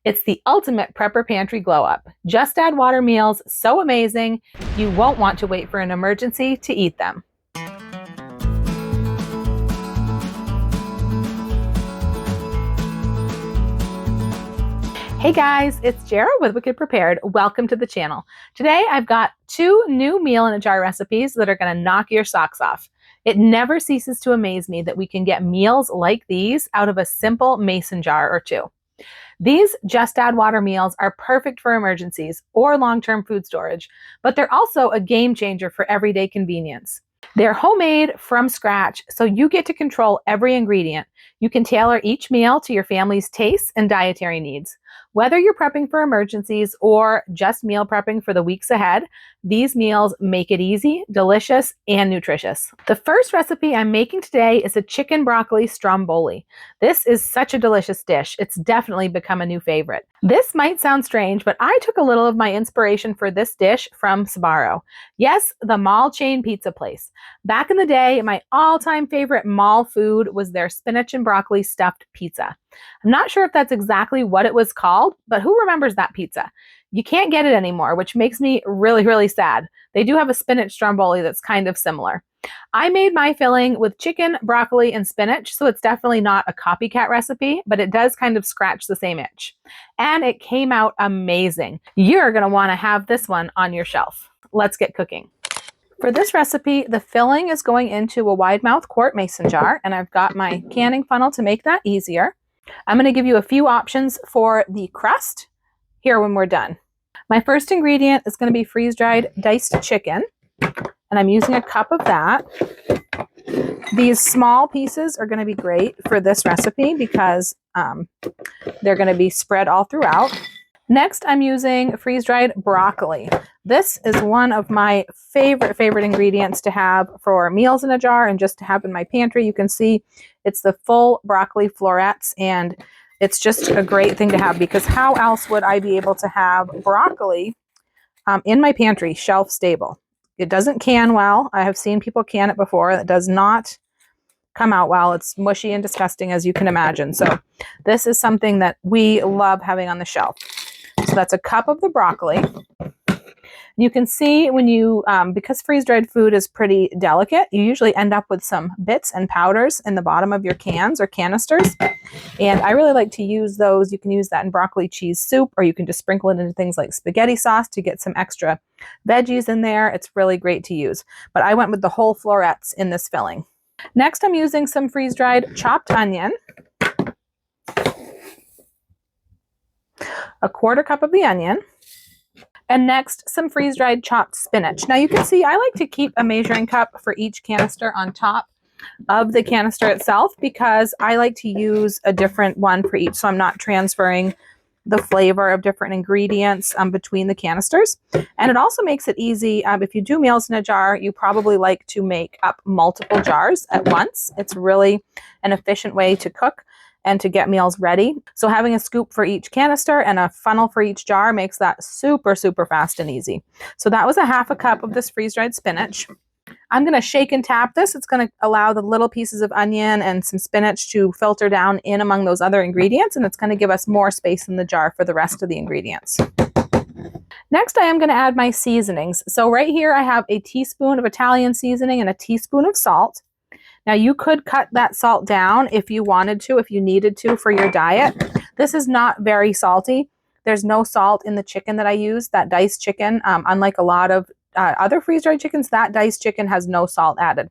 It's the ultimate prepper pantry glow up. Just add water meals, so amazing, you won't want to wait for an emergency to eat them. Hey guys, it's Jara with Wicked Prepared. Welcome to the channel. Today I've got 2 new meal in a jar recipes that are going to knock your socks off. It never ceases to amaze me that we can get meals like these out of a simple mason jar or 2. These just add water meals are perfect for emergencies or long-term food storage, but they're also a game changer for everyday convenience. They're homemade from scratch, so you get to control every ingredient. You can tailor each meal to your family's tastes and dietary needs. Whether you're prepping for emergencies or just meal prepping for the weeks ahead, these meals make it easy, delicious, and nutritious. The first recipe I'm making today is a chicken broccoli stromboli. This is such a delicious dish. It's definitely become a new favorite. This might sound strange, but I took a little of my inspiration for this dish from Sbarro. Yes, the mall chain pizza place. Back in the day, my all-time favorite mall food was their spinach and broccoli stuffed pizza. I'm not sure if that's exactly what it was called, but who remembers that pizza? You can't get it anymore, which makes me really, really sad. They do have a spinach stromboli that's kind of similar. I made my filling with chicken, broccoli, and spinach, so it's definitely not a copycat recipe, but it does kind of scratch the same itch. And it came out amazing. You're going to want to have this one on your shelf. Let's get cooking. For this recipe, the filling is going into a wide mouth quart mason jar, and I've got my canning funnel to make that easier. I'm going to give you a few options for the crust here when we're done. My first ingredient is going to be freeze-dried diced chicken, and I'm using a cup of that. These small pieces are going to be great for this recipe because they're going to be spread all throughout. Next, I'm using freeze-dried broccoli. This is one of my favorite ingredients to have for meals in a jar and just to have in my pantry. You can see it's the full broccoli florets, and it's just a great thing to have because how else would I be able to have broccoli in my pantry, shelf stable? It doesn't can well. I have seen people can it before. It does not come out well. It's mushy and disgusting, as you can imagine. So this is something that we love having on the shelf. So that's a cup of the broccoli. You can see when you, because freeze-dried food is pretty delicate, you usually end up with some bits and powders in the bottom of your cans or canisters. And I really like to use those. You can use that in broccoli cheese soup, or you can just sprinkle it into things like spaghetti sauce to get some extra veggies in there. It's really great to use. But I went with the whole florets in this filling. Next, I'm using some freeze-dried chopped onion. A quarter cup of the onion. And next, some freeze-dried chopped spinach. Now you can see I like to keep a measuring cup for each canister on top of the canister itself because I like to use a different one for each, so I'm not transferring the flavor of different ingredients between the canisters. And it also makes it easy. If you do meals in a jar, you probably like to make up multiple jars at once. It's really an efficient way to cook and to get meals ready. So having a scoop for each canister and a funnel for each jar makes that super fast and easy. So that was a half a cup of this freeze-dried spinach. I'm going to shake and tap this. It's going to allow the little pieces of onion and some spinach to filter down in among those other ingredients, and it's going to give us more space in the jar for the rest of the ingredients. Next, I am going to add my seasonings. So right here I have a teaspoon of Italian seasoning and a teaspoon of salt. Now you could cut that salt down if you wanted to, if you needed to for your diet. This is not very salty. There's no salt in the chicken that I use, that diced chicken. Unlike a lot of other freeze-dried chickens, that diced chicken has no salt added.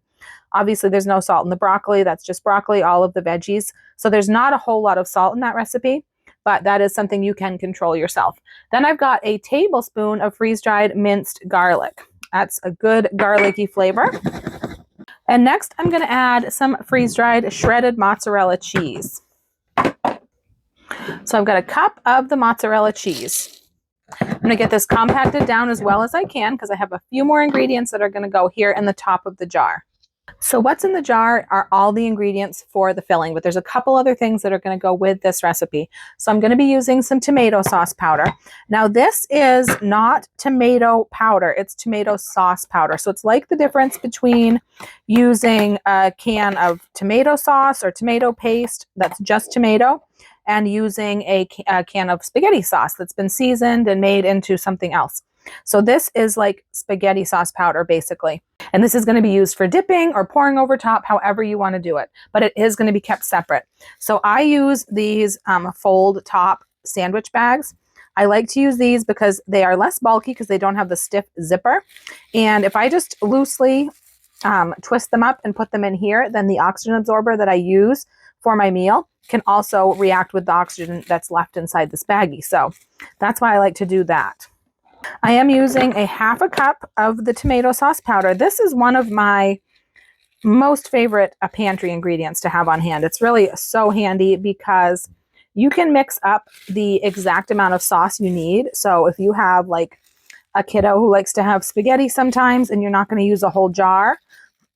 Obviously, there's no salt in the broccoli. That's just broccoli, all of the veggies. So there's not a whole lot of salt in that recipe, but that is something you can control yourself. Then I've got a tablespoon of freeze-dried minced garlic. That's a good garlicky flavor. And next, I'm going to add some freeze-dried shredded mozzarella cheese. So I've got a cup of the mozzarella cheese. I'm going to get this compacted down as well as I can because I have a few more ingredients that are going to go here in the top of the jar. So what's in the jar are all the ingredients for the filling, but there's a couple other things that are going to go with this recipe. So I'm going to be using some tomato sauce powder. Now this is not tomato powder, it's tomato sauce powder. So it's like the difference between using a can of tomato sauce or tomato paste that's just tomato and using a can of spaghetti sauce that's been seasoned and made into something else. So this is like spaghetti sauce powder, basically. And this is going to be used for dipping or pouring over top, however you want to do it. But it is going to be kept separate. So I use these fold top sandwich bags. I like to use these because they are less bulky because they don't have the stiff zipper. And if I just loosely twist them up and put them in here, then the oxygen absorber that I use for my meal can also react with the oxygen that's left inside this baggie. So that's why I like to do that. I am using a half a cup of the tomato sauce powder. This is one of my most favorite pantry ingredients to have on hand. It's really so handy because you can mix up the exact amount of sauce you need. So if you have like a kiddo who likes to have spaghetti sometimes and you're not going to use a whole jar,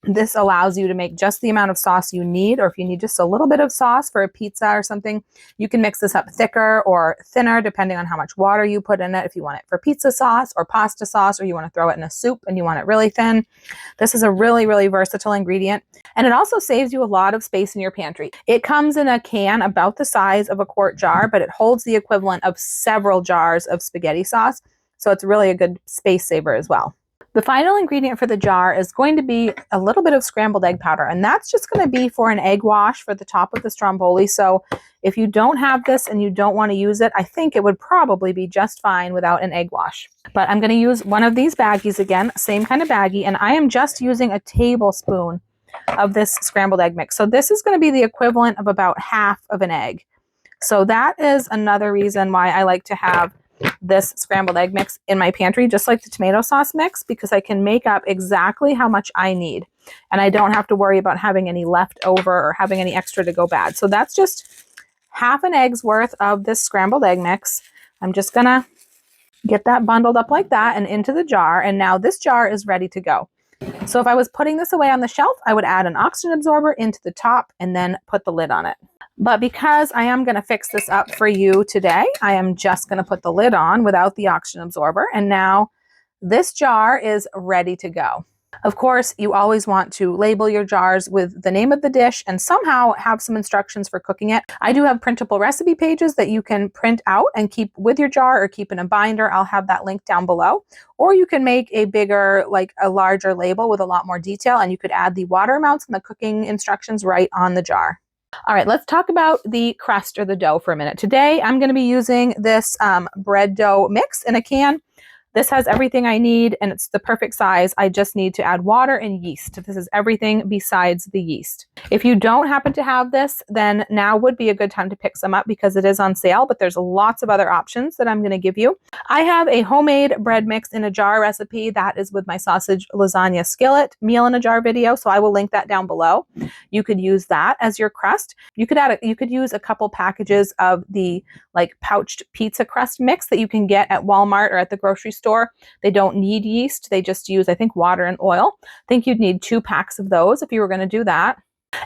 this allows you to make just the amount of sauce you need, or if you need just a little bit of sauce for a pizza or something, you can mix this up thicker or thinner depending on how much water you put in it. If you want it for pizza sauce or pasta sauce, or you want to throw it in a soup and you want it really thin, this is a really, really versatile ingredient. And it also saves you a lot of space in your pantry. It comes in a can about the size of a quart jar, but it holds the equivalent of several jars of spaghetti sauce. So it's really a good space saver as well. The final ingredient for the jar is going to be a little bit of scrambled egg powder, and that's just going to be for an egg wash for the top of the stromboli. So if you don't have this and you don't want to use it, I think it would probably be just fine without an egg wash. But I'm going to use one of these baggies again, same kind of baggie, and I am just using a tablespoon of this scrambled egg mix. So this is going to be the equivalent of about half of an egg. So that is another reason why I like to have this scrambled egg mix in my pantry, just like the tomato sauce mix, because I can make up exactly how much I need. And I don't have to worry about having any left over or having any extra to go bad. So that's just half an egg's worth of this scrambled egg mix. I'm just going to get that bundled up like that and into the jar. And now this jar is ready to go. So if I was putting this away on the shelf, I would add an oxygen absorber into the top and then put the lid on it. But because I am going to fix this up for you today, I am just going to put the lid on without the oxygen absorber. And now this jar is ready to go. Of course, you always want to label your jars with the name of the dish and somehow have some instructions for cooking it. I do have printable recipe pages that you can print out and keep with your jar or keep in a binder. I'll have that link down below. Or you can make a bigger, like a larger label with a lot more detail, and you could add the water amounts and the cooking instructions right on the jar. All right, let's talk about the crust or the dough for a minute. Today, I'm going to be using this bread dough mix in a can. This has everything I need, and it's the perfect size. I just need to add water and yeast. This is everything besides the yeast. If you don't happen to have this, then now would be a good time to pick some up because it is on sale, but there's lots of other options that I'm going to give you. I have a homemade bread mix in a jar recipe that is with my sausage lasagna skillet meal in a jar video, so I will link that down below. You could use that as your crust. You could use a couple packages of the like pouched pizza crust mix that you can get at Walmart or at the grocery store. They don't need yeast. They just use, I think, water and oil. I think you'd need 2 packs of those if you were going to do that.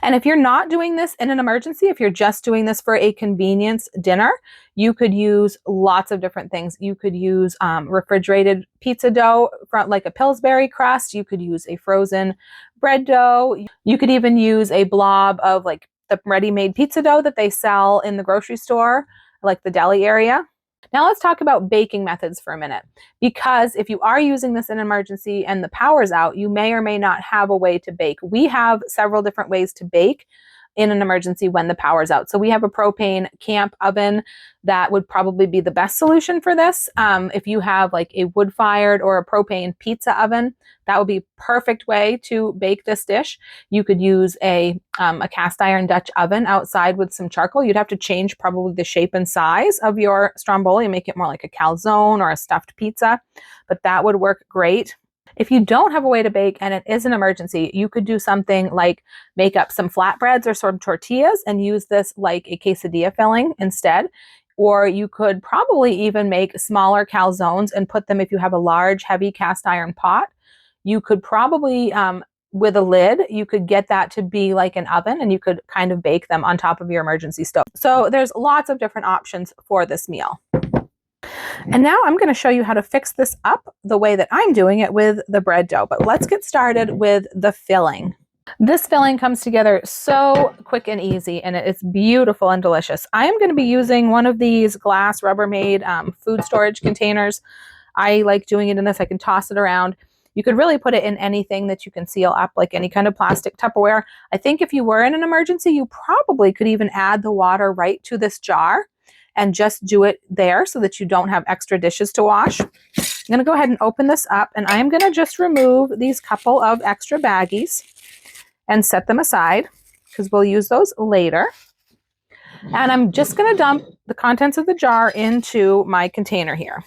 And if you're not doing this in an emergency, if you're just doing this for a convenience dinner, you could use lots of different things. You could use refrigerated pizza dough from like a Pillsbury crust. You could use a frozen bread dough. You could even use a blob of like the ready-made pizza dough that they sell in the grocery store, like the deli area. Now let's talk about baking methods for a minute, because if you are using this in an emergency and the power's out, you may or may not have a way to bake. We have several different ways to bake in an emergency when the power's out. So we have a propane camp oven that would probably be the best solution for this. If you have like a wood-fired or a propane pizza oven, that would be a perfect way to bake this dish. You could use a cast iron Dutch oven outside with some charcoal. You'd have to change probably the shape and size of your stromboli and make it more like a calzone or a stuffed pizza, but that would work great. If you don't have a way to bake and it is an emergency, you could do something like make up some flatbreads or some tortillas and use this like a quesadilla filling instead. Or you could probably even make smaller calzones and put them, if you have a large, heavy cast iron pot, you could probably, with a lid, you could get that to be like an oven and you could kind of bake them on top of your emergency stove. So there's lots of different options for this meal. And now I'm going to show you how to fix this up the way that I'm doing it with the bread dough. But let's get started with the filling. This filling comes together so quick and easy, and it's beautiful and delicious. I am going to be using one of these glass Rubbermaid food storage containers. I like doing it in this. I can toss it around. You could really put it in anything that you can seal up, like any kind of plastic Tupperware. I think if you were in an emergency, you probably could even add the water right to this jar and just do it there so that you don't have extra dishes to wash. I'm going to go ahead and open this up, and I'm going to just remove these couple of extra baggies and set them aside because we'll use those later. And I'm just going to dump the contents of the jar into my container here.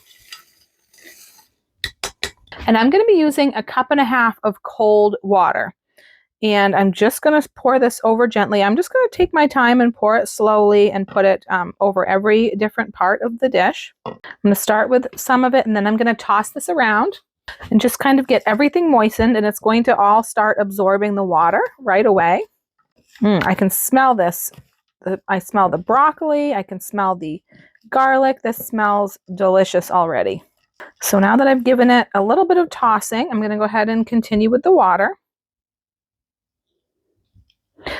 And I'm going to be using 1.5 cups of cold water. And I'm just going to pour this over gently. I'm just going to take my time and pour it slowly and put it over every different part of the dish. I'm going to start with some of it, and then I'm going to toss this around and just kind of get everything moistened, and it's going to all start absorbing the water right away. I can smell this. I smell the broccoli. I can smell the garlic. This smells delicious already. So now that I've given it a little bit of tossing, I'm going to go ahead and continue with the water.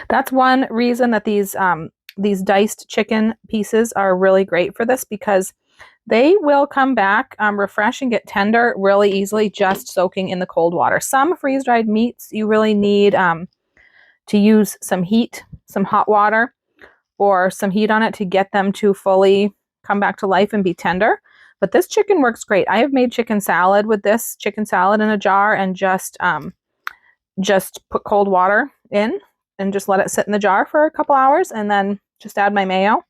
That's one reason that these diced chicken pieces are really great for this, because they will come back refresh and get tender really easily just soaking in the cold water. Some freeze-dried meats, you really need to use some heat, some hot water, or some heat on it to get them to fully come back to life and be tender. But this chicken works great. I have made chicken salad with this chicken salad in a jar and just put cold water in and just let it sit in the jar for a couple hours and then just add my mayo.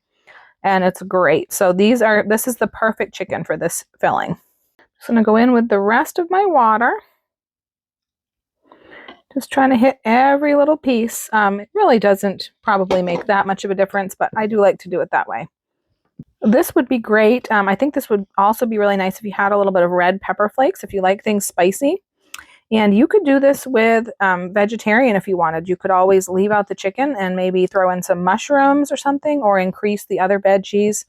And it's great. So this is the perfect chicken for this filling. Just going to go in with the rest of my water. Just trying to hit every little piece. It really doesn't probably make that much of a difference, but I do like to do it that way. This would be great. I think this would also be really nice if you had a little bit of red pepper flakes, if you like things spicy. And you could do this with vegetarian if you wanted. You could always leave out the chicken and maybe throw in some mushrooms or something, or increase the other veggies.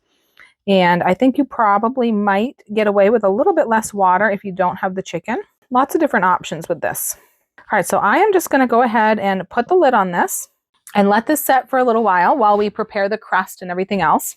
And I think you probably might get away with a little bit less water if you don't have the chicken. Lots of different options with this. All right, so I am just going to go ahead and put the lid on this and let this set for a little while we prepare the crust and everything else.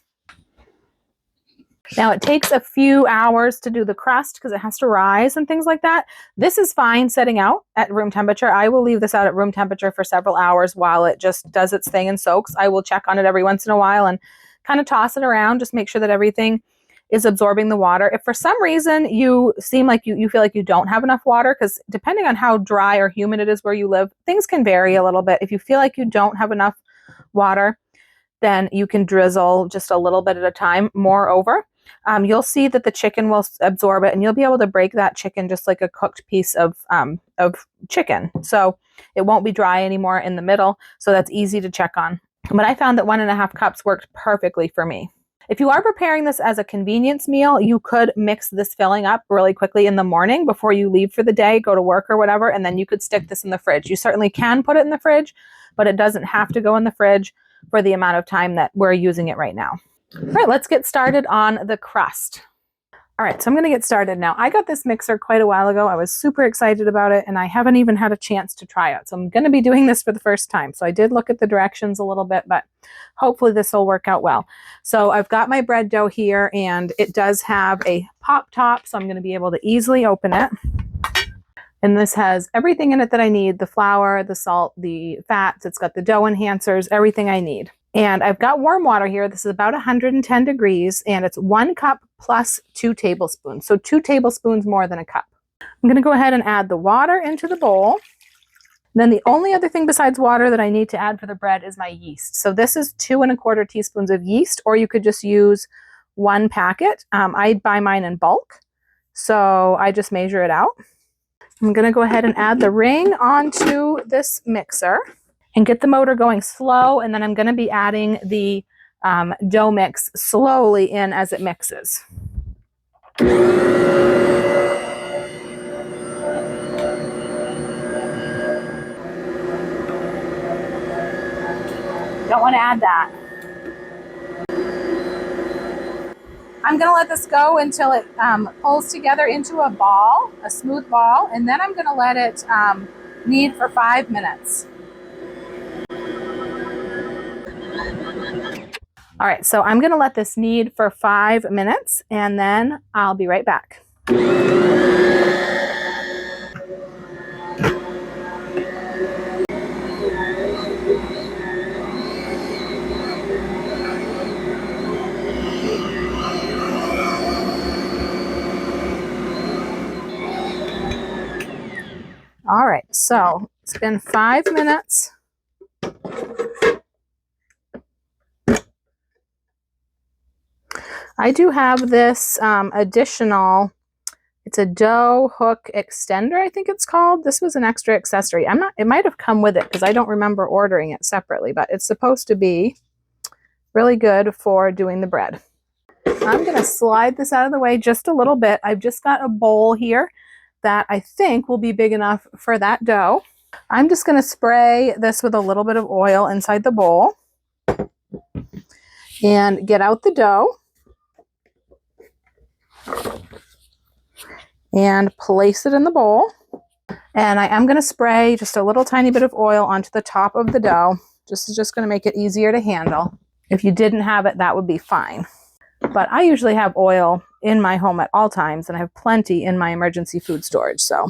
Now, it takes a few hours to do the crust because it has to rise and things like that. This is fine setting out at room temperature. I will leave this out at room temperature for several hours while it just does its thing and soaks. I will check on it every once in a while and kind of toss it around, just make sure that everything is absorbing the water. If for some reason you seem like you feel like you don't have enough water, because depending on how dry or humid it is where you live, things can vary a little bit. If you feel like you don't have enough water, then you can drizzle just a little bit at a time more over. You'll see that the chicken will absorb it, and you'll be able to break that chicken just like a cooked piece of chicken. So it won't be dry anymore in the middle. So that's easy to check on. But I found that 1.5 cups worked perfectly for me. If you are preparing this as a convenience meal, you could mix this filling up really quickly in the morning before you leave for the day, go to work or whatever, and then you could stick this in the fridge. You certainly can put it in the fridge, but it doesn't have to go in the fridge for the amount of time that we're using it right now. All right, let's get started on the crust. All right, so I'm going to get started now. I got this mixer quite a while ago. I was super excited about it, and I haven't even had a chance to try it. So I'm going to be doing this for the first time. So I did look at the directions a little bit, but hopefully this will work out well. So I've got my bread dough here, and it does have a pop top, so I'm going to be able to easily open it. And this has everything in it that I need: the flour, the salt, the fats. It's got the dough enhancers, everything I need. And I've got warm water here. This is about 110 degrees, and it's 1 cup plus 2 tablespoons. So 2 tablespoons more than a cup. I'm going to go ahead and add the water into the bowl. Then the only other thing besides water that I need to add for the bread is my yeast. So this is 2¼ teaspoons of yeast, or you could just use 1 packet. I buy mine in bulk, so I just measure it out. I'm going to go ahead and add the ring onto this mixer and get the motor going slow, and then I'm going to be adding the dough mix slowly in as it mixes. Don't want to add that. I'm going to let this go until it pulls together into a ball, a smooth ball, and then I'm going to let it knead for 5 minutes. All right, so I'm gonna let this knead for 5 minutes and then I'll be right back. All right, so it's been 5 minutes. I do have this additional, it's a dough hook extender, I think it's called. This was an extra accessory. It might have come with it because I don't remember ordering it separately, but it's supposed to be really good for doing the bread. I'm gonna slide this out of the way just a little bit. I've just got a bowl here that I think will be big enough for that dough. I'm just gonna spray this with a little bit of oil inside the bowl and get out the dough and place it in the bowl. And I am going to spray just a little tiny bit of oil onto the top of the dough. This is just going to make it easier to handle. If you didn't have it, that would be fine. But I usually have oil in my home at all times, and I have plenty in my emergency food storage. So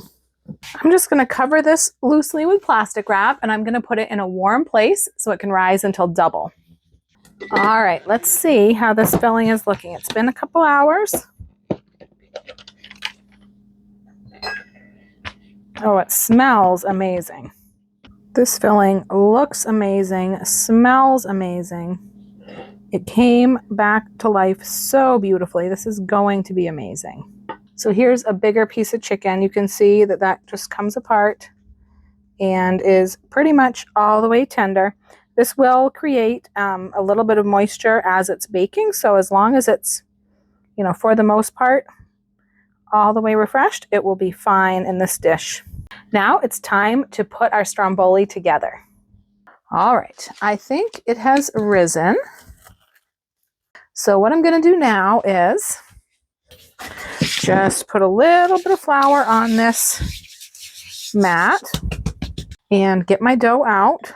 I'm just going to cover this loosely with plastic wrap, and I'm going to put it in a warm place so it can rise until double. All right, let's see how this filling is looking. It's been a couple hours. Oh, it smells amazing. This filling looks amazing, smells amazing. It came back to life so beautifully. This is going to be amazing. So here's a bigger piece of chicken. You can see that that just comes apart and is pretty much all the way tender. This will create a little bit of moisture as it's baking. So as long as it's, for the most part, all the way refreshed, it will be fine in this dish. Now it's time to put our stromboli together. All right, I think it has risen. So what I'm going to do now is just put a little bit of flour on this mat and get my dough out.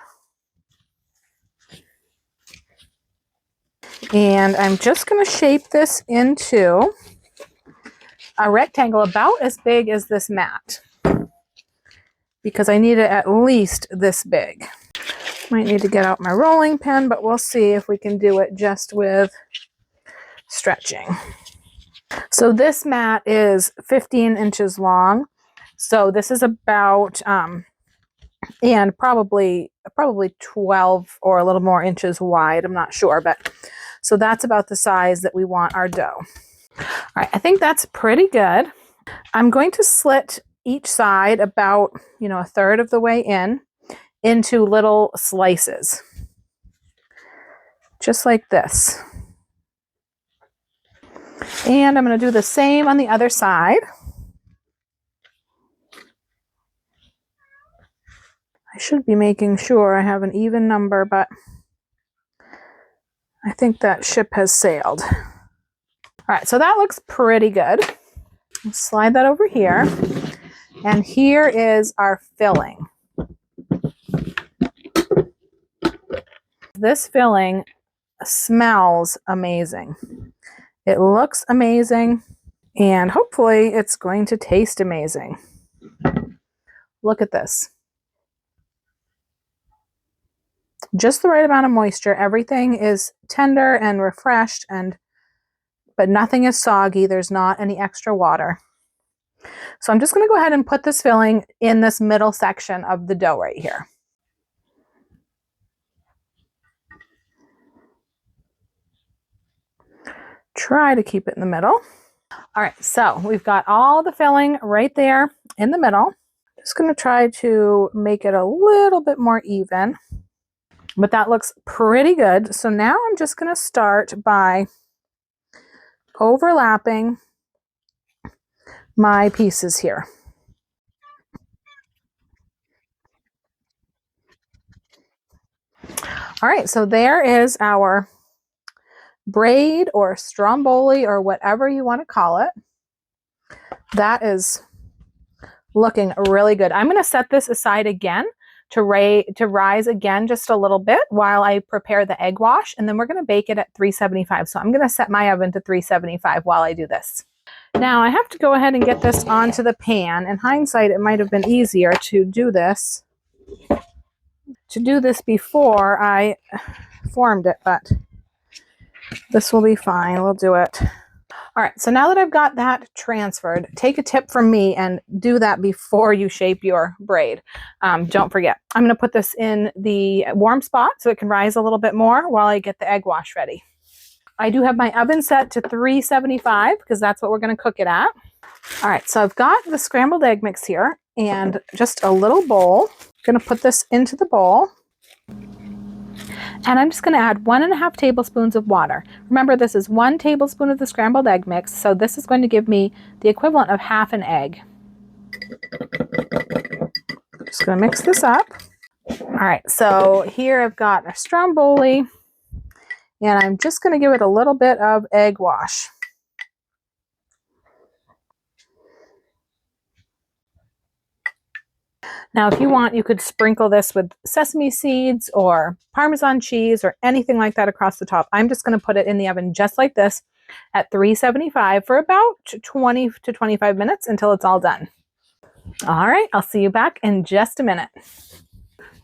And I'm just going to shape this into a rectangle about as big as this mat, because I need it at least this big. Might need to get out my rolling pin, but we'll see if we can do it just with stretching. So this mat is 15 inches long. So this is about, and probably 12 or a little more inches wide. I'm not sure, but so that's about the size that we want our dough. All right, I think that's pretty good. I'm going to slit each side about, a third of the way into little slices, just like this. And I'm going to do the same on the other side. I should be making sure I have an even number, but I think that ship has sailed. All right, so that looks pretty good. I'll slide that over here. And here is our filling. This filling smells amazing. It looks amazing, and hopefully it's going to taste amazing. Look at this. Just the right amount of moisture. Everything is tender and refreshed, but nothing is soggy. There's not any extra water. So I'm just going to go ahead and put this filling in this middle section of the dough right here. Try to keep it in the middle. All right, so we've got all the filling right there in the middle. Just going to try to make it a little bit more even, but that looks pretty good. So now I'm just going to start by overlapping my pieces here. All right, so there is our braid or stromboli or whatever you want to call it. That is looking really good. I'm going to set this aside again to rise again just a little bit while I prepare the egg wash, and then we're going to bake it at 375. So I'm going to set my oven to 375 while I do this. Now I have to go ahead and get this onto the pan. In hindsight, it might have been easier to do this before I formed it, but this will be fine. We'll do it. All right, so now that I've got that transferred, take a tip from me and do that before you shape your braid. Don't forget. I'm going to put this in the warm spot so it can rise a little bit more while I get the egg wash ready. I do have my oven set to 375 because that's what we're going to cook it at. All right, so I've got the scrambled egg mix here and just a little bowl. I'm going to put this into the bowl. And I'm just going to add 1.5 tablespoons of water. Remember, this is 1 tablespoon of the scrambled egg mix, so this is going to give me the equivalent of half an egg. Just going to mix this up. All right, so here I've got a Stromboli, and I'm just going to give it a little bit of egg wash. Now, if you want, you could sprinkle this with sesame seeds or Parmesan cheese or anything like that across the top. I'm just going to put it in the oven just like this at 375 for about 20 to 25 minutes until it's all done. All right, I'll see you back in just a minute.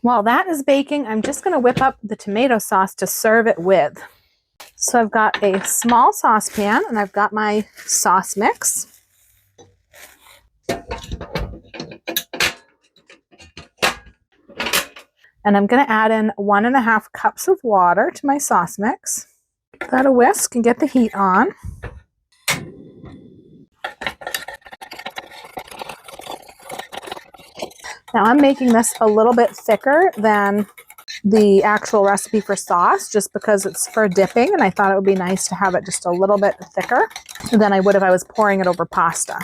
While that is baking, I'm just going to whip up the tomato sauce to serve it with. So I've got a small saucepan and I've got my sauce mix. And I'm going to add in 1.5 cups of water to my sauce mix. Give that a whisk and get the heat on. Now I'm making this a little bit thicker than the actual recipe for sauce just because it's for dipping, and I thought it would be nice to have it just a little bit thicker than I would if I was pouring it over pasta.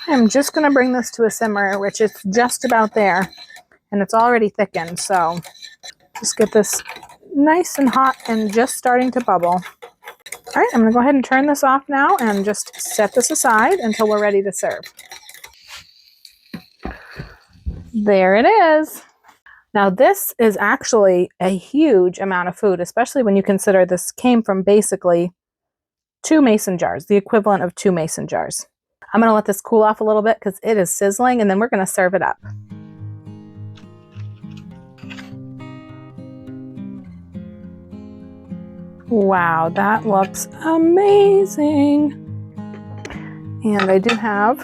I'm just going to bring this to a simmer, which is just about there. And it's already thickened, so just get this nice and hot and just starting to bubble. All right, I'm going to go ahead and turn this off now and just set this aside until we're ready to serve. There it is. Now this is actually a huge amount of food, especially when you consider this came from basically 2 mason jars, the equivalent of 2 mason jars. I'm going to let this cool off a little bit because it is sizzling, and then we're going to serve it up. Wow, that looks amazing. And I do have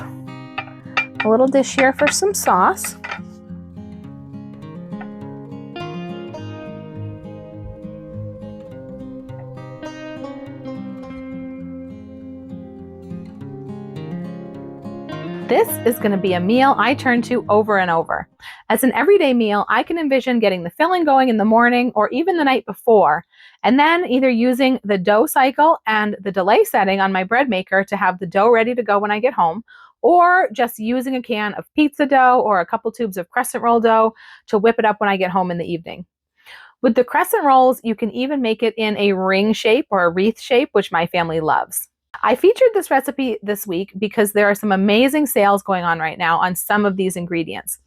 a little dish here for some sauce. This is going to be a meal I turn to over and over. As an everyday meal, I can envision getting the filling going in the morning or even the night before, and then either using the dough cycle and the delay setting on my bread maker to have the dough ready to go when I get home, or just using a can of pizza dough or a couple tubes of crescent roll dough to whip it up when I get home in the evening. With the crescent rolls, you can even make it in a ring shape or a wreath shape, which my family loves. I featured this recipe this week because there are some amazing sales going on right now on some of these ingredients.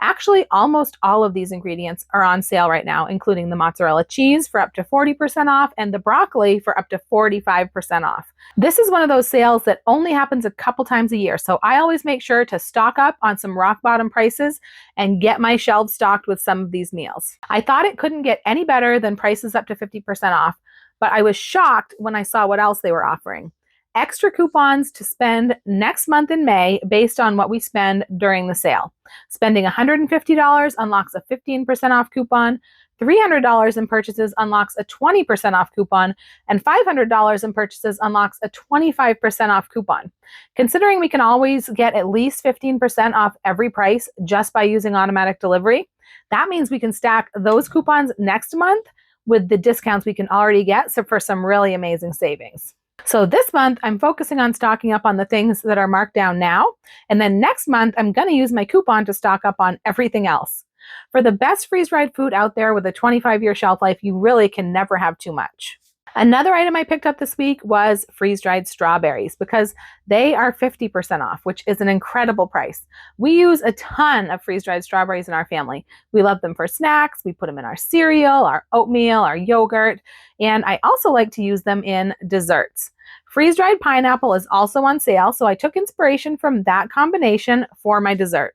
Actually, almost all of these ingredients are on sale right now, including the mozzarella cheese for up to 40% off and the broccoli for up to 45% off. This is one of those sales that only happens a couple times a year, so I always make sure to stock up on some rock bottom prices and get my shelves stocked with some of these meals. I thought it couldn't get any better than prices up to 50% off, but I was shocked when I saw what else they were offering. Extra coupons to spend next month in May based on what we spend during the sale. Spending $150 unlocks a 15% off coupon, $300 in purchases unlocks a 20% off coupon, and $500 in purchases unlocks a 25% off coupon. Considering we can always get at least 15% off every price just by using automatic delivery, that means we can stack those coupons next month with the discounts we can already get, so for some really amazing savings. So this month, I'm focusing on stocking up on the things that are marked down now. And then next month, I'm going to use my coupon to stock up on everything else. For the best freeze-dried food out there with a 25-year shelf life, you really can never have too much. Another item I picked up this week was freeze-dried strawberries because they are 50% off, which is an incredible price. We use a ton of freeze-dried strawberries in our family. We love them for snacks. We put them in our cereal, our oatmeal, our yogurt, and I also like to use them in desserts. Freeze-dried pineapple is also on sale, so I took inspiration from that combination for my dessert.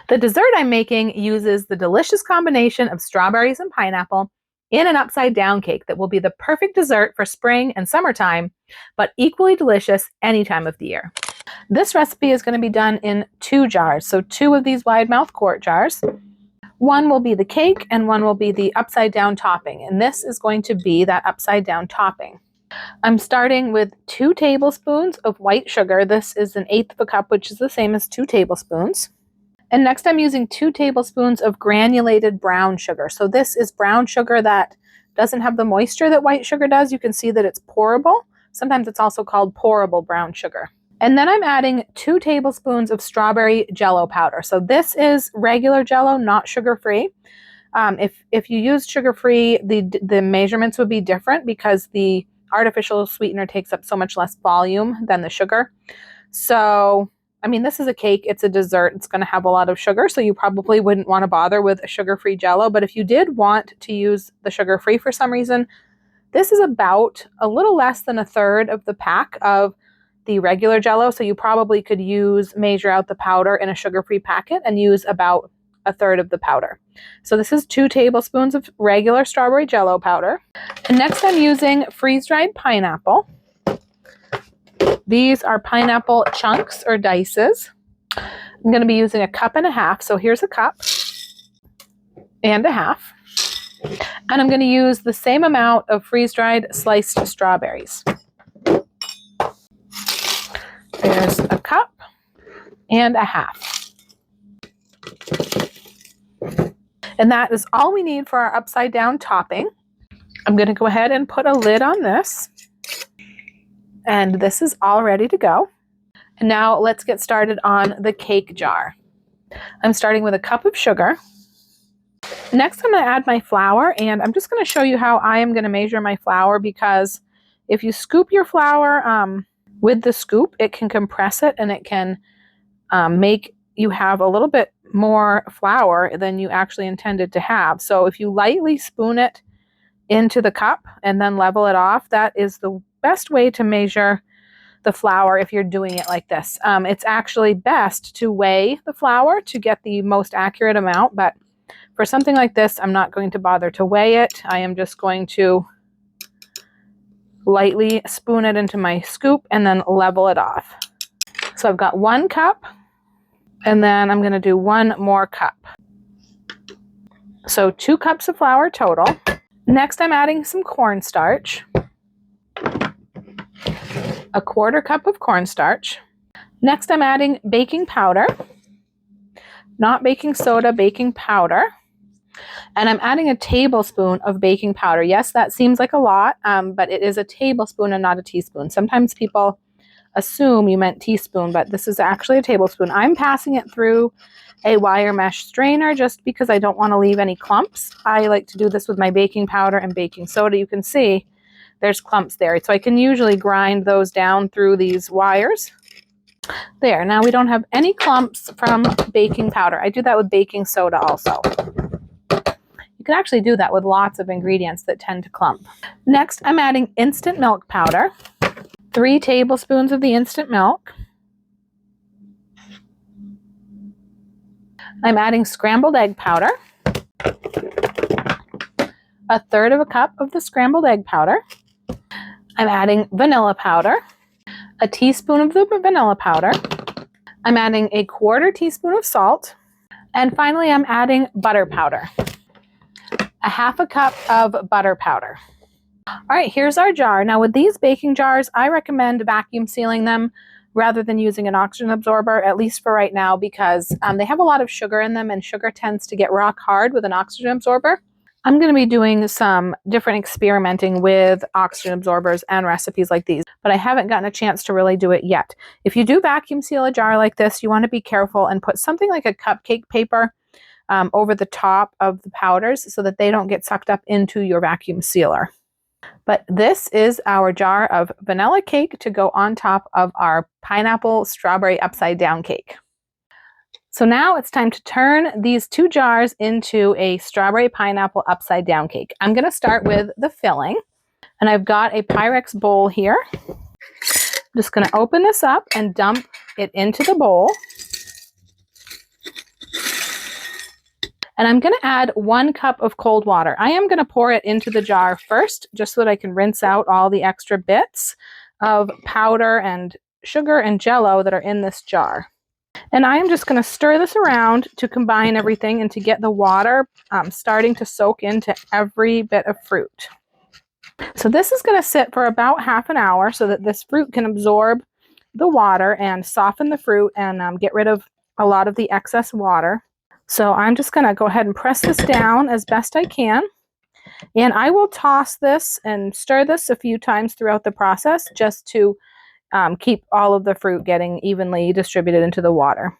The dessert I'm making uses the delicious combination of strawberries and pineapple in an upside down cake that will be the perfect dessert for spring and summertime, but equally delicious any time of the year. This recipe is going to be done in 2 jars, so 2 of these wide mouth quart jars. One will be the cake and one will be the upside down topping, and this is going to be that upside down topping. I'm starting with 2 tablespoons of white sugar. This is 1/8 of a cup, which is the same as 2 tablespoons. And next I'm using 2 tablespoons of granulated brown sugar. So this is brown sugar that doesn't have the moisture that white sugar does. You can see that it's pourable. Sometimes it's also called pourable brown sugar. And then I'm adding 2 tablespoons of strawberry jello powder. So this is regular jello, not sugar-free. If you use sugar-free, the measurements would be different because the artificial sweetener takes up so much less volume than the sugar. So I mean, this is a cake, it's a dessert, it's going to have a lot of sugar, so you probably wouldn't want to bother with a sugar-free jello, but if you did want to use the sugar-free for some reason, this is about a little less than 1/3 of the pack of the regular jello, so you probably could measure out the powder in a sugar-free packet and use about 1/3 of the powder. So this is 2 tablespoons of regular strawberry jello powder. And next I'm using freeze-dried pineapple. These are pineapple chunks or dices. I'm going to be using 1.5 cups. So here's 1.5 cups. And I'm going to use the same amount of freeze-dried sliced strawberries. There's 1.5 cups. And that is all we need for our upside down topping. I'm going to go ahead and put a lid on this. And this is all ready to go. And now let's get started on the cake jar. I'm starting with 1 cup of sugar. Next, I'm going to add my flour, and I'm just going to show you how I am going to measure my flour, because if you scoop your flour with the scoop, it can compress it and it can make you have a little bit more flour than you actually intended to have. So if you lightly spoon it into the cup and then level it off, that is the best way to measure the flour if you're doing it like this. It's actually best to weigh the flour to get the most accurate amount, but for something like this, I'm not going to bother to weigh it. I am just going to lightly spoon it into my scoop and then level it off. So I've got 1 cup, and then I'm going to do 1 more cup. So 2 cups of flour total. Next, I'm adding some cornstarch. 1/4 cup of cornstarch. Next, I'm adding baking powder, not baking soda, baking powder. And I'm adding 1 tablespoon of baking powder. Yes, that seems like a lot, but it is a tablespoon and not a teaspoon. Sometimes people assume you meant teaspoon, but this is actually a tablespoon. I'm passing it through a wire mesh strainer just because I don't want to leave any clumps. I like to do this with my baking powder and baking soda. You can see there's clumps there. So I can usually grind those down through these wires. There, now we don't have any clumps from baking powder. I do that with baking soda also. You can actually do that with lots of ingredients that tend to clump. Next, I'm adding instant milk powder. 3 tablespoons of the instant milk. I'm adding scrambled egg powder. 1/3 cup of the scrambled egg powder. I'm adding vanilla powder. 1 teaspoon of the vanilla powder. I'm adding 1/4 teaspoon of salt. And finally, I'm adding butter powder. 1/2 cup of butter powder. All right, here's our jar. Now with these baking jars, I recommend vacuum sealing them rather than using an oxygen absorber, at least for right now, because they have a lot of sugar in them, and sugar tends to get rock hard with an oxygen absorber. I'm going to be doing some different experimenting with oxygen absorbers and recipes like these, but I haven't gotten a chance to really do it yet. If you do vacuum seal a jar like this, you want to be careful and put something like a cupcake paper over the top of the powders so that they don't get sucked up into your vacuum sealer. But this is our jar of vanilla cake to go on top of our pineapple strawberry upside down cake. So now it's time to turn these 2 jars into a strawberry pineapple upside down cake. I'm going to start with the filling, and I've got a Pyrex bowl here. I'm just going to open this up and dump it into the bowl. And I'm going to add 1 cup of cold water. I am going to pour it into the jar first, just so that I can rinse out all the extra bits of powder and sugar and jello that are in this jar. And I am just going to stir this around to combine everything and to get the water starting to soak into every bit of fruit. So this is going to sit for about half an hour so that this fruit can absorb the water and soften the fruit and get rid of a lot of the excess water. So I'm just going to go ahead and press this down as best I can. And I will toss this and stir this a few times throughout the process just to keep all of the fruit getting evenly distributed into the water.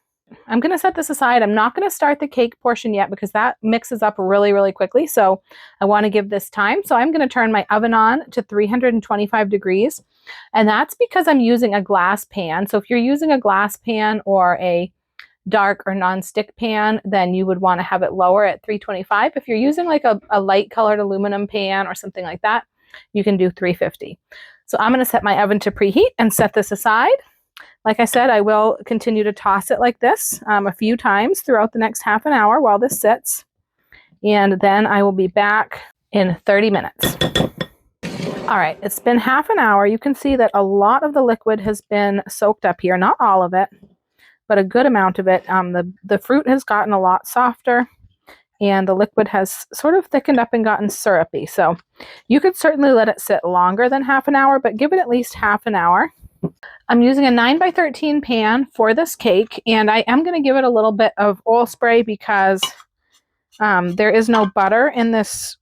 I'm going to set this aside. I'm not going to start the cake portion yet because that mixes up really, really quickly. So I want to give this time. So I'm going to turn my oven on to 325 degrees. And that's because I'm using a glass pan. So if you're using a glass pan or a dark or non-stick pan, then you would want to have it lower at 325. If you're using like a light colored aluminum pan or something like that, you can do 350. So I'm going to set my oven to preheat and set this aside. Like I said, I will continue to toss it like this a few times throughout the next half an hour while this sits. And then I will be back in 30 minutes. All right, it's been half an hour. You can see that a lot of the liquid has been soaked up here. Not all of it, but a good amount of it. The fruit has gotten a lot softer, and the liquid has sort of thickened up and gotten syrupy. So you could certainly let it sit longer than half an hour, but give it at least half an hour. I'm using a 9x13 pan for this cake, and I am going to give it a little bit of oil spray because there is no butter in this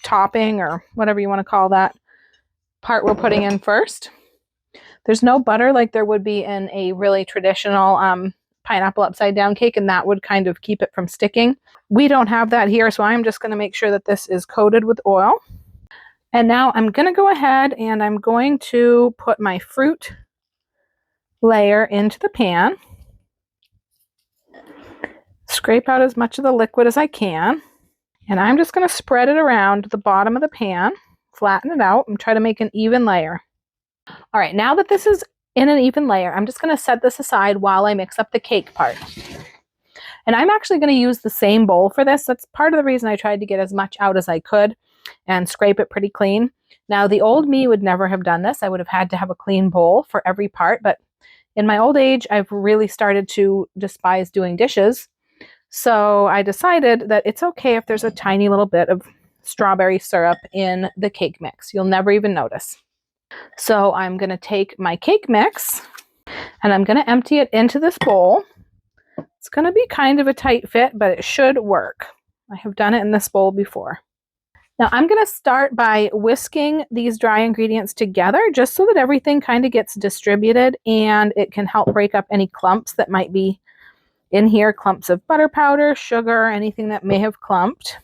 topping, or whatever you want to call that part we're putting in first. There's no butter like there would be in a really traditional pineapple upside down cake, and that would kind of keep it from sticking. We don't have that here, so I'm just going to make sure that this is coated with oil. And now I'm going to go ahead and I'm going to put my fruit layer into the pan. Scrape out as much of the liquid as I can. And I'm just going to spread it around the bottom of the pan, flatten it out, and try to make an even layer. All right, now that this is in an even layer, I'm just going to set this aside while I mix up the cake part. And I'm actually going to use the same bowl for this. That's part of the reason I tried to get as much out as I could and scrape it pretty clean. Now, the old me would never have done this. I would have had to have a clean bowl for every part, but in my old age, I've really started to despise doing dishes. So I decided that it's okay if there's a tiny little bit of strawberry syrup in the cake mix. You'll never even notice. So I'm going to take my cake mix and I'm going to empty it into this bowl. It's going to be kind of a tight fit, but it should work. I have done it in this bowl before. Now I'm going to start by whisking these dry ingredients together just so that everything kind of gets distributed and it can help break up any clumps that might be in here, clumps of butter powder, sugar, anything that may have clumped.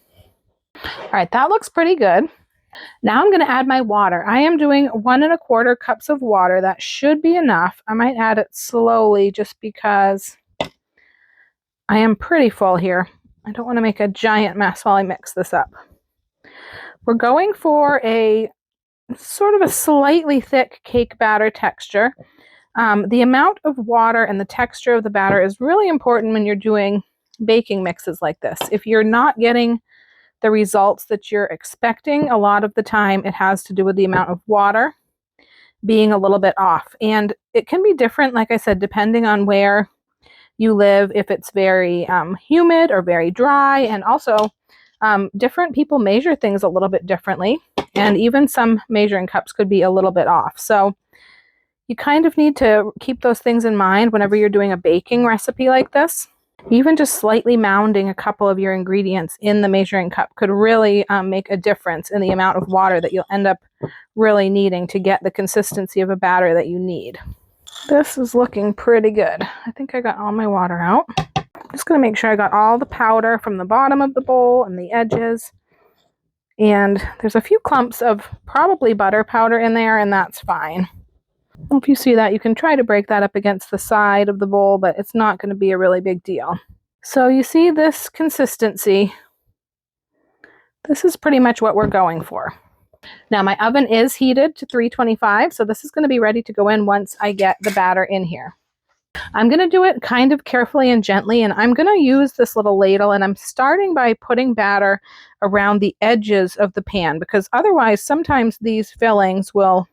All right, that looks pretty good. Now I'm going to add my water. I am doing 1 1/4 cups of water. That should be enough. I might add it slowly just because I am pretty full here. I don't want to make a giant mess while I mix this up. We're going for a sort of a slightly thick cake batter texture. The amount of water and the texture of the batter is really important when you're doing baking mixes like this. If you're not getting the results that you're expecting, a lot of the time it has to do with the amount of water being a little bit off. And it can be different, like I said, depending on where you live, if it's very humid or very dry. And also, different people measure things a little bit differently. And even some measuring cups could be a little bit off. So you kind of need to keep those things in mind whenever you're doing a baking recipe like this. Even just slightly mounding a couple of your ingredients in the measuring cup could really make a difference in the amount of water that you'll end up really needing to get the consistency of a batter that you need. This is looking pretty good. I think I got all my water out. I'm just going to make sure I got all the powder from the bottom of the bowl and the edges. And there's a few clumps of probably butter powder in there, and that's fine. If you see that, you can try to break that up against the side of the bowl, but it's not going to be a really big deal. So you see this consistency. This is pretty much what we're going for. Now my oven is heated to 325, so this is going to be ready to go in once I get the batter in here. I'm going to do it kind of carefully and gently, and I'm going to use this little ladle, and I'm starting by putting batter around the edges of the pan, because otherwise sometimes these fillings will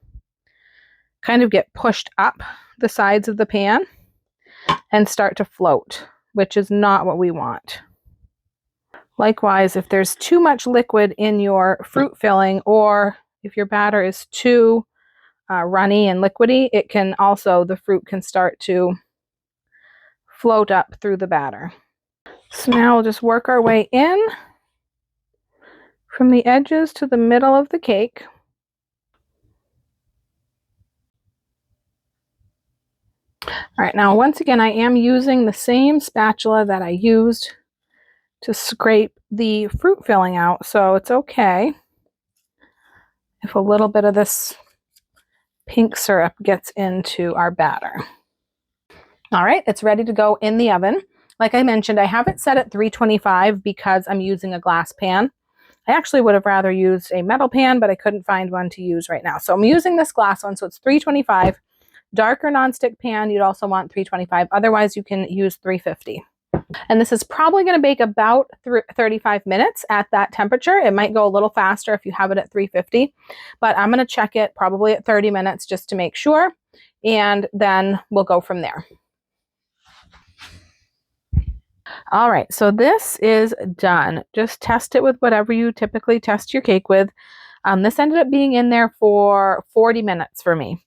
kind of get pushed up the sides of the pan and start to float, which is not what we want. Likewise, if there's too much liquid in your fruit filling, or if your batter is too runny and liquidy, it can also, the fruit can start to float up through the batter. So now we'll just work our way in from the edges to the middle of the cake. All right, now once again, I am using the same spatula that I used to scrape the fruit filling out, so it's okay if a little bit of this pink syrup gets into our batter. All right, it's ready to go in the oven. Like I mentioned, I have it set at 325 because I'm using a glass pan. I actually would have rather used a metal pan, but I couldn't find one to use right now. So I'm using this glass one, so it's 325. Darker nonstick pan, you'd also want 325. Otherwise, you can use 350. And this is probably going to bake about 35 minutes at that temperature. It might go a little faster if you have it at 350, but I'm going to check it probably at 30 minutes just to make sure, and then we'll go from there. All right, so this is done. Just test it with whatever you typically test your cake with. This ended up being in there for 40 minutes for me.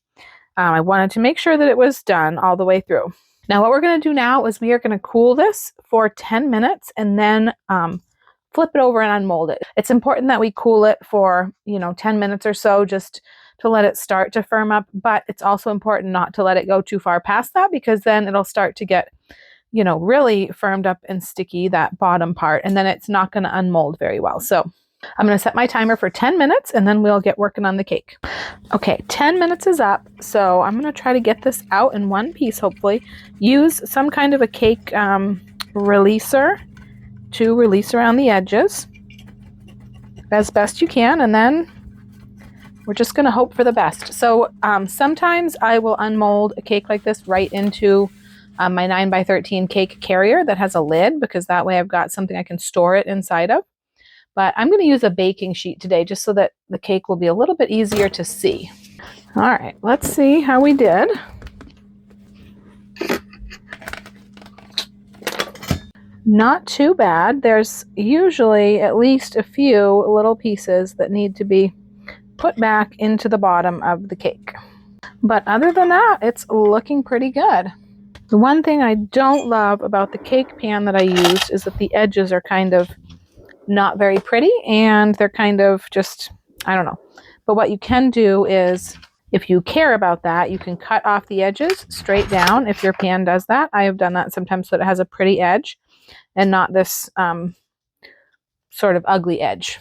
I wanted to make sure that it was done all the way through. Now what we're going to do now is we are going to cool this for 10 minutes and then flip it over and unmold it. It's important that we cool it for 10 minutes or so just to let it start to firm up, but it's also important not to let it go too far past that, because then it'll start to get really firmed up and sticky, that bottom part, and then it's not going to unmold very well. So I'm going to set my timer for 10 minutes and then we'll get working on the cake. Okay, 10 minutes is up, so I'm going to try to get this out in one piece, hopefully. Use some kind of a cake releaser to release around the edges as best you can, and then we're just going to hope for the best. So sometimes I will unmold a cake like this right into my 9x13 cake carrier that has a lid, because that way I've got something I can store it inside of. But I'm going to use a baking sheet today just so that the cake will be a little bit easier to see. All right, let's see how we did. Not too bad. There's usually at least a few little pieces that need to be put back into the bottom of the cake. But other than that, it's looking pretty good. The one thing I don't love about the cake pan that I used is that the edges are kind of not very pretty, and they're kind of just, I don't know. But what you can do is, if you care about that, you can cut off the edges straight down if your pan does that. I have done that sometimes so that it has a pretty edge and not this sort of ugly edge.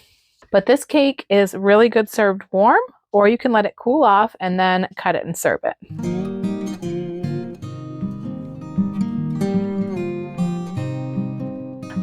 But this cake is really good served warm, or you can let it cool off and then cut it and serve it.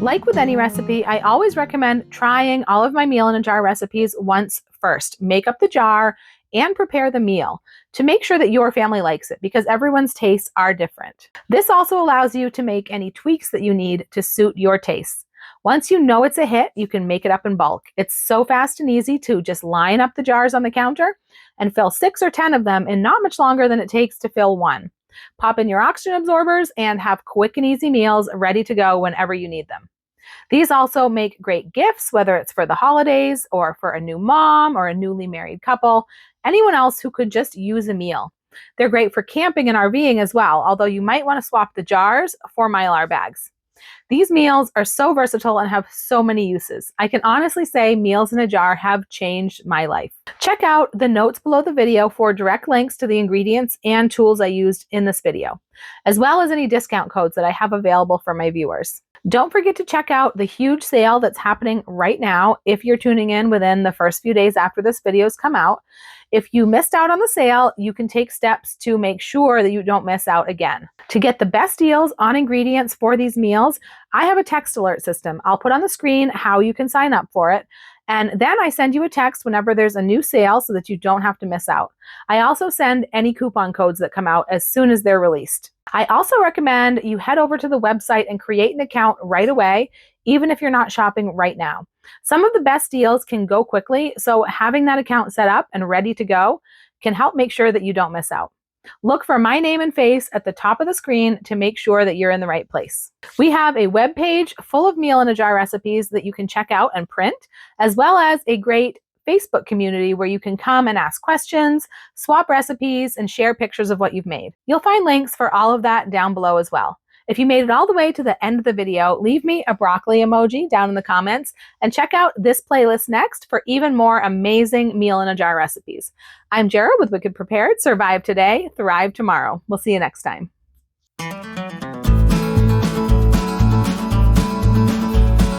Like with any recipe, I always recommend trying all of my meal in a jar recipes once first. Make up the jar and prepare the meal to make sure that your family likes it, because everyone's tastes are different. This also allows you to make any tweaks that you need to suit your tastes. Once you know it's a hit, you can make it up in bulk. It's so fast and easy to just line up the jars on the counter and fill 6 or 10 of them in not much longer than it takes to fill one. Pop in your oxygen absorbers and have quick and easy meals ready to go whenever you need them. These also make great gifts, whether it's for the holidays or for a new mom or a newly married couple, anyone else who could just use a meal. They're great for camping and RVing as well, although you might want to swap the jars for Mylar bags. These meals are so versatile and have so many uses. I can honestly say meals in a jar have changed my life. Check out the notes below the video for direct links to the ingredients and tools I used in this video, as well as any discount codes that I have available for my viewers. Don't forget to check out the huge sale that's happening right now if you're tuning in within the first few days after this video's come out. If you missed out on the sale, you can take steps to make sure that you don't miss out again. To get the best deals on ingredients for these meals, I have a text alert system. I'll put on the screen how you can sign up for it. And then I send you a text whenever there's a new sale so that you don't have to miss out. I also send any coupon codes that come out as soon as they're released. I also recommend you head over to the website and create an account right away, even if you're not shopping right now. Some of the best deals can go quickly, so having that account set up and ready to go can help make sure that you don't miss out. Look for my name and face at the top of the screen to make sure that you're in the right place. We have a web page full of meal in a jar recipes that you can check out and print, as well as a great Facebook community where you can come and ask questions, swap recipes, and share pictures of what you've made. You'll find links for all of that down below as well. If you made it all the way to the end of the video, leave me a broccoli emoji down in the comments and check out this playlist next for even more amazing meal in a jar recipes. I'm Jara with Wicked Prepared. Survive today, thrive tomorrow. We'll see you next time.